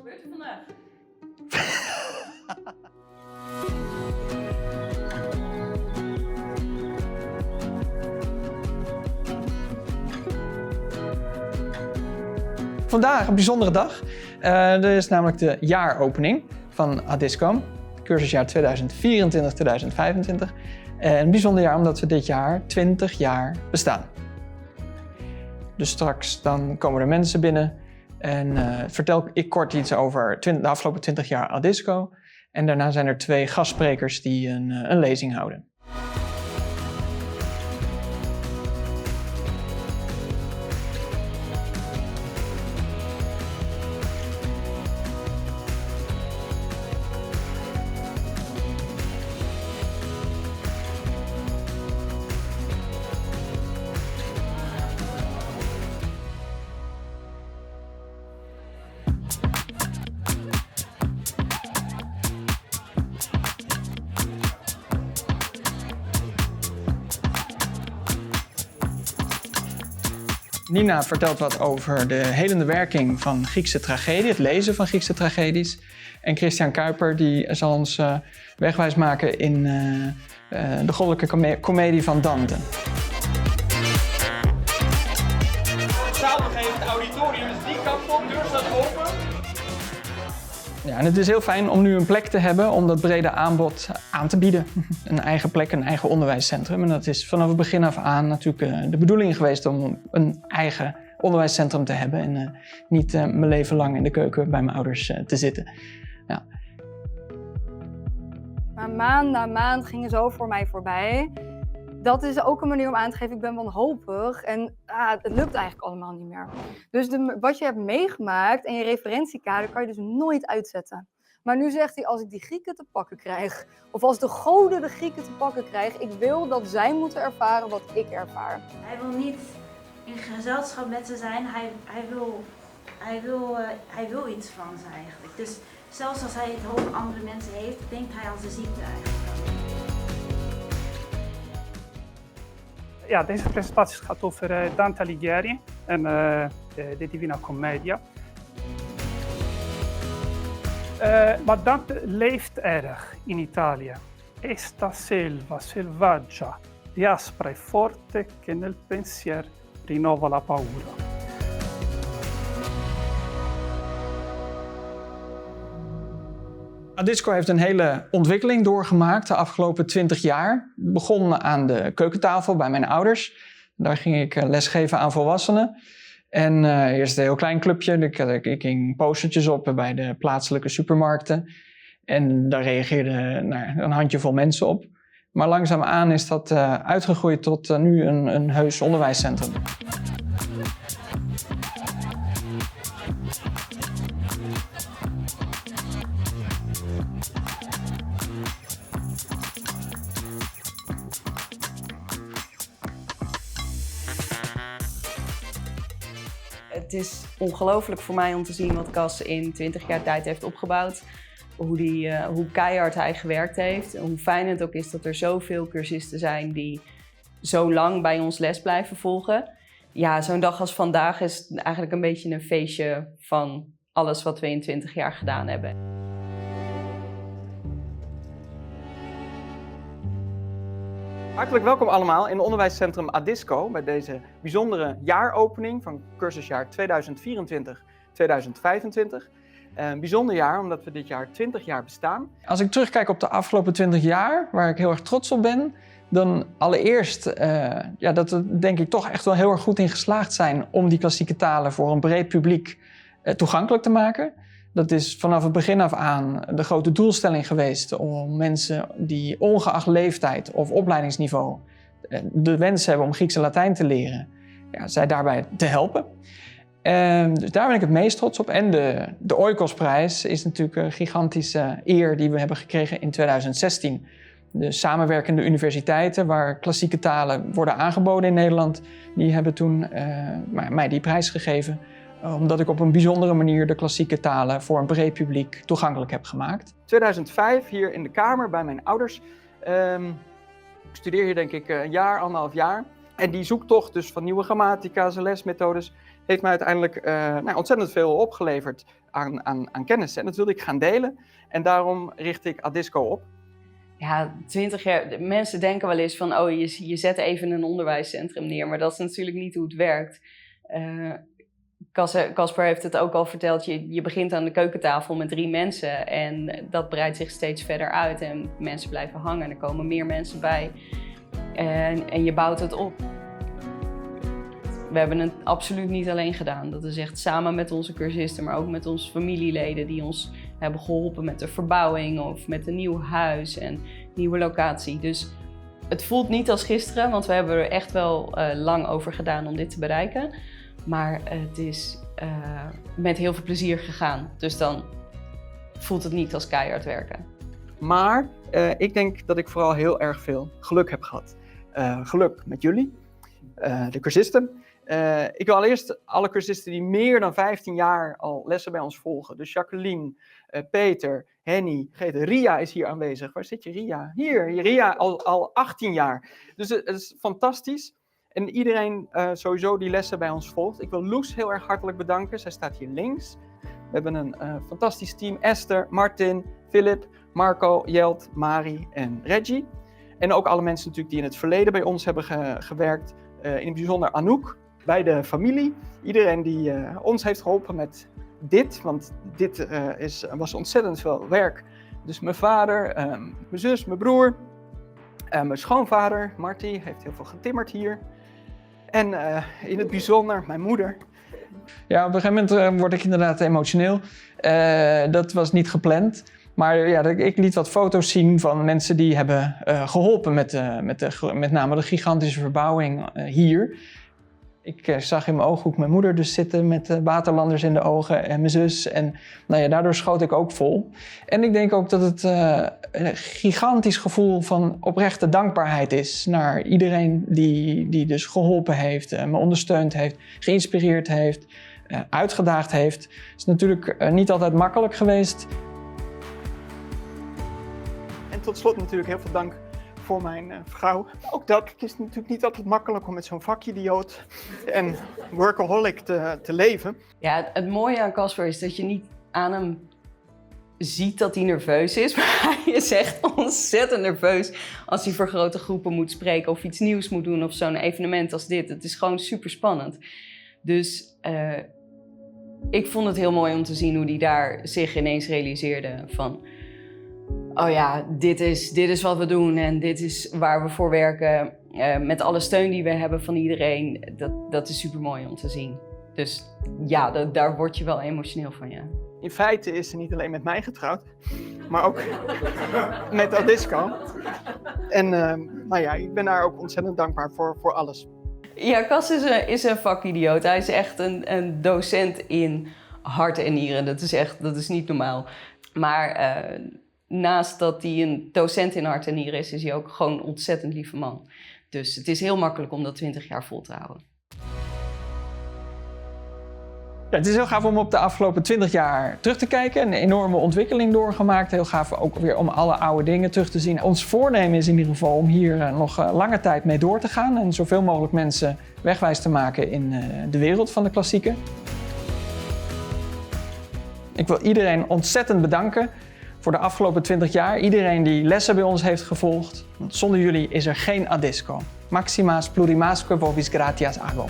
gebeurt er vandaag? Vandaag een bijzondere dag. Er is namelijk de jaaropening van Adisco, cursusjaar 2024-2025. Een bijzonder jaar omdat we dit jaar 20 jaar bestaan. Dus straks dan komen er mensen binnen en vertel ik kort iets over de afgelopen 20 jaar Adisco. En daarna zijn er 2 gastsprekers die een lezing houden. Nina vertelt wat over de helende werking van Griekse tragedie, het lezen van Griekse tragedies. En Christian Kuiper die zal ons wegwijs maken in de goddelijke komedie van Dante. Het zaal geeft het auditorium is die kant op, deur staat open. Ja, en het is heel fijn om nu een plek te hebben om dat brede aanbod aan te bieden. Een eigen plek, een eigen onderwijscentrum. En dat is vanaf het begin af aan natuurlijk de bedoeling geweest om een eigen onderwijscentrum te hebben. En niet mijn leven lang in de keuken bij mijn ouders te zitten. Ja. Maar maand na maand gingen zo voor mij voorbij. Dat is ook een manier om aan te geven, ik ben wanhopig en het lukt eigenlijk allemaal niet meer. Dus wat je hebt meegemaakt en je referentiekader kan je dus nooit uitzetten. Maar nu zegt hij, als ik die Grieken te pakken krijg, of als de goden de Grieken te pakken krijgen, ik wil dat zij moeten ervaren wat ik ervaar. Hij wil niet in gezelschap met ze zijn, hij wil iets van ze eigenlijk. Dus zelfs als hij het over andere mensen heeft, denkt hij aan zijn ziekte eigenlijk. Ja, deze presentatie gaat over Dante Alighieri en de Divina Commedia. Maar Dante leeft erg in Italië. Esta selva selvaggia, di aspra e forte che nel pensier rinnova la paura. Adisco heeft een hele ontwikkeling doorgemaakt de afgelopen 20 jaar. Het begon aan de keukentafel bij mijn ouders. Daar ging ik lesgeven aan volwassenen. En eerst een heel klein clubje. Ik hing postertjes op bij de plaatselijke supermarkten. En daar reageerden een handjevol mensen op. Maar langzaamaan is dat uitgegroeid tot nu een heus onderwijscentrum. Het is ongelooflijk voor mij om te zien wat Cas in 20 jaar tijd heeft opgebouwd. Hoe keihard hij gewerkt heeft. En hoe fijn het ook is dat er zoveel cursisten zijn die zo lang bij ons les blijven volgen. Ja, zo'n dag als vandaag is eigenlijk een beetje een feestje van alles wat we in 20 jaar gedaan hebben. Hartelijk welkom allemaal in onderwijscentrum Adisco bij deze bijzondere jaaropening van cursusjaar 2024-2025. Een bijzonder jaar omdat we dit jaar 20 jaar bestaan. Als ik terugkijk op de afgelopen 20 jaar, waar ik heel erg trots op ben, dan allereerst dat we denk ik toch echt wel heel erg goed in geslaagd zijn om die klassieke talen voor een breed publiek toegankelijk te maken. Dat is vanaf het begin af aan de grote doelstelling geweest om mensen die ongeacht leeftijd of opleidingsniveau de wens hebben om Grieks en Latijn te leren, zij daarbij te helpen. Dus daar ben ik het meest trots op. En de Oikosprijs is natuurlijk een gigantische eer die we hebben gekregen in 2016. De samenwerkende universiteiten waar klassieke talen worden aangeboden in Nederland, die hebben toen mij die prijs gegeven. Omdat ik op een bijzondere manier de klassieke talen voor een breed publiek toegankelijk heb gemaakt. 2005 hier in de kamer bij mijn ouders. Ik studeer hier denk ik een jaar, 1,5 jaar. En die zoektocht dus van nieuwe grammatica's en lesmethodes, heeft mij uiteindelijk ontzettend veel opgeleverd aan kennis. En dat wilde ik gaan delen. En daarom richt ik Adisco op. Ja, 20 jaar. Mensen denken wel eens van, oh, je zet even een onderwijscentrum neer. Maar dat is natuurlijk niet hoe het werkt. Casper heeft het ook al verteld. Je begint aan de keukentafel met 3 mensen. En dat breidt zich steeds verder uit. En mensen blijven hangen. Er komen meer mensen bij. En je bouwt het op. We hebben het absoluut niet alleen gedaan. Dat is echt samen met onze cursisten, maar ook met onze familieleden die ons hebben geholpen met de verbouwing of met een nieuw huis en nieuwe locatie. Dus het voelt niet als gisteren, want we hebben er echt wel lang over gedaan om dit te bereiken. Maar het is met heel veel plezier gegaan. Dus dan voelt het niet als keihard werken. Maar ik denk dat ik vooral heel erg veel geluk heb gehad. Geluk met jullie, de cursisten. Ik wil allereerst alle cursisten die meer dan 15 jaar al lessen bij ons volgen. Dus Jacqueline, Peter, Henny, Ria is hier aanwezig. Waar zit je, Ria? Hier, Ria al 18 jaar. Dus het is fantastisch. En iedereen sowieso die lessen bij ons volgt. Ik wil Loes heel erg hartelijk bedanken. Zij staat hier links. We hebben een fantastisch team. Esther, Martin, Philip, Marco, Jelt, Mari en Reggie. En ook alle mensen natuurlijk die in het verleden bij ons hebben gewerkt. In het bijzonder Anouk, bij de familie. Iedereen die ons heeft geholpen met dit, want dit was ontzettend veel werk. Dus mijn vader, mijn zus, mijn broer, mijn schoonvader, Marty, heeft heel veel getimmerd hier. En in het bijzonder mijn moeder. Ja, op een gegeven moment word ik inderdaad emotioneel. Dat was niet gepland. Maar ja, ik liet wat foto's zien van mensen die hebben geholpen met name de gigantische verbouwing hier. Ik zag in mijn ooghoek mijn moeder dus zitten met waterlanders in de ogen en mijn zus. En nou ja, daardoor schoot ik ook vol. En ik denk ook dat het een gigantisch gevoel van oprechte dankbaarheid is naar iedereen die dus geholpen heeft, me ondersteund heeft, geïnspireerd heeft, uitgedaagd heeft. Het is natuurlijk niet altijd makkelijk geweest. En tot slot natuurlijk heel veel dank voor mijn vrouw. Ook dat, het is natuurlijk niet altijd makkelijk om met zo'n vakidioot en workaholic te leven. Ja, het mooie aan Casper is dat je niet aan hem ziet dat hij nerveus is, maar hij is echt ontzettend nerveus als hij voor grote groepen moet spreken of iets nieuws moet doen of zo'n evenement als dit. Het is gewoon super spannend. Dus ik vond het heel mooi om te zien hoe hij daar zich ineens realiseerde van, oh ja, dit is wat we doen en dit is waar we voor werken. Met alle steun die we hebben van iedereen, dat is super mooi om te zien. Dus ja, daar word je wel emotioneel van, ja. In feite is ze niet alleen met mij getrouwd, maar ook met Adisco. En nou ja, ik ben daar ook ontzettend dankbaar voor alles. Ja, Cas is een vakidioot. Hij is echt een docent in hart en nieren. Dat is niet normaal. Maar naast dat hij een docent in hart en nieren is hij ook gewoon een ontzettend lieve man. Dus het is heel makkelijk om dat 20 jaar vol te houden. Ja, het is heel gaaf om op de afgelopen 20 jaar terug te kijken. Een enorme ontwikkeling doorgemaakt. Heel gaaf ook weer om alle oude dingen terug te zien. Ons voornemen is in ieder geval om hier nog lange tijd mee door te gaan. En zoveel mogelijk mensen wegwijs te maken in de wereld van de klassieken. Ik wil iedereen ontzettend bedanken voor de afgelopen 20 jaar. Iedereen die lessen bij ons heeft gevolgd. Want zonder jullie is er geen Adisco. Maximas plurimasque vobis gratias ago.